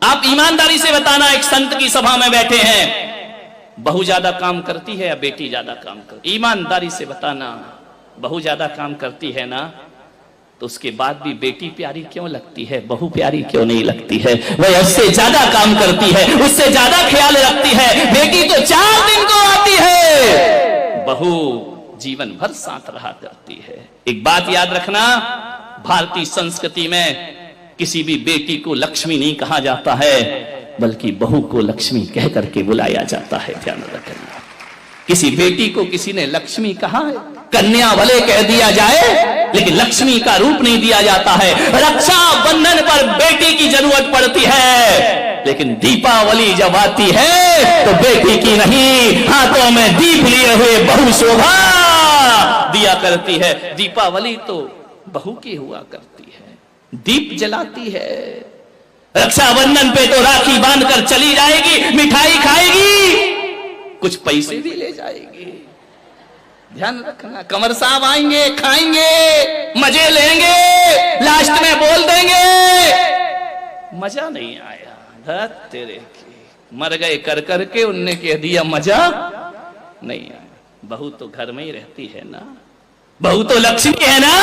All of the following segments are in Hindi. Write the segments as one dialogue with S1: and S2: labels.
S1: आप ईमानदारी से बताना, एक संत की सभा में बैठे हैं, बहू ज्यादा काम करती है या बेटी ज्यादा काम करती? ईमानदारी से बताना, बहू ज्यादा काम करती है ना, तो उसके बाद भी बेटी प्यारी क्यों लगती है, बहू प्यारी क्यों नहीं लगती है? वह उससे ज्यादा काम करती है, उससे ज्यादा ख्याल रखती है। बेटी तो 4 दिन को आती है, बहू जीवन भर साथ रहा करती है। एक बात याद रखना, भारतीय संस्कृति में किसी भी बेटी को लक्ष्मी नहीं कहा जाता है, बल्कि बहू को लक्ष्मी कह करके बुलाया जाता है। ध्यान रखना, किसी बेटी को किसी ने लक्ष्मी कहा है? कन्या भले कह दिया जाए, लेकिन लक्ष्मी का रूप नहीं दिया जाता है। रक्षा बंधन पर बेटी की जरूरत पड़ती है, लेकिन दीपावली जब आती है तो बेटी की नहीं, हाथों में दीप लिए हुए बहू शोभा दिया करती है। दीपावली तो बहू की हुआ करती है, दीप जलाती है। रक्षाबंधन पे तो राखी बांधकर चली जाएगी, मिठाई खाएगी, कुछ पैसे भी ले जाएगी। ध्यान रखना, कंवर साहब आएंगे, खाएंगे, मजे लेंगे, लास्ट में बोल देंगे मजा नहीं आया, धत तेरे की, मर गए कर करके, उनने कह दिया मजा नहीं आया। बहू तो घर में ही रहती है ना, बहू तो लक्ष्मी है ना।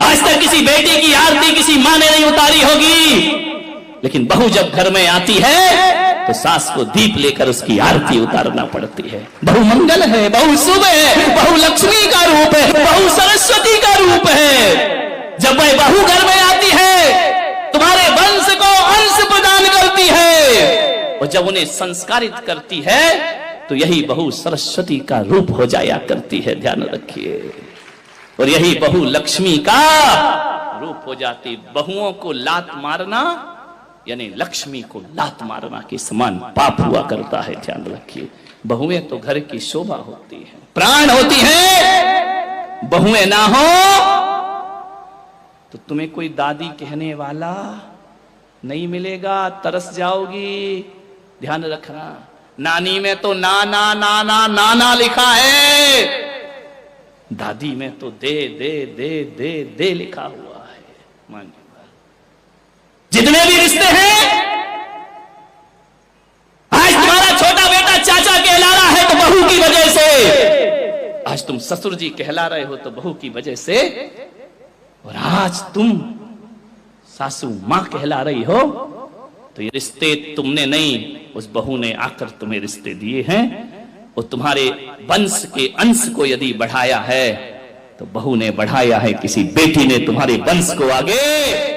S1: आज तक किसी बेटी की आरती किसी मां ने नहीं उतारी होगी, लेकिन बहू जब घर में आती है तो सास को दीप लेकर उसकी आरती उतारना पड़ती है। बहू मंगल है, बहू शुभ है, बहू लक्ष्मी का रूप है, बहू सरस्वती का रूप है। जब वह बहू घर में आती है, तुम्हारे वंश को अंश प्रदान करती है, और जब उन्हें संस्कारित करती है तो यही बहू सरस्वती का रूप हो जाया करती है। ध्यान रखिए, और यही बहू लक्ष्मी का रूप हो जाती। बहुओं को लात मारना यानी लक्ष्मी को लात मारना के समान पाप हुआ करता है। ध्यान रखिए, बहुएं तो घर की शोभा होती है, प्राण होती है। बहुएं ना हो तो तुम्हें कोई दादी कहने वाला नहीं मिलेगा, तरस जाओगी। ध्यान रखना, नानी में तो ना ना ना ना ना ना लिखा है, दादी में तो दे दे दे दे दे लिखा हुआ है। मान जितने भी रिश्ते हैं, आज तुम्हारा छोटा बेटा चाचा कहला रहा है तो बहू की वजह से, आज तुम ससुर जी कहला रहे हो तो बहू की वजह से, और आज तुम सासू मां कहला रही हो तो ये रिश्ते तुमने नहीं, उस बहू ने आकर तुम्हें रिश्ते दिए हैं। और तुम्हारे वंश के अंश को यदि बढ़ाया है तो बहू ने बढ़ाया है, किसी बेटी ने तुम्हारे वंश को आगे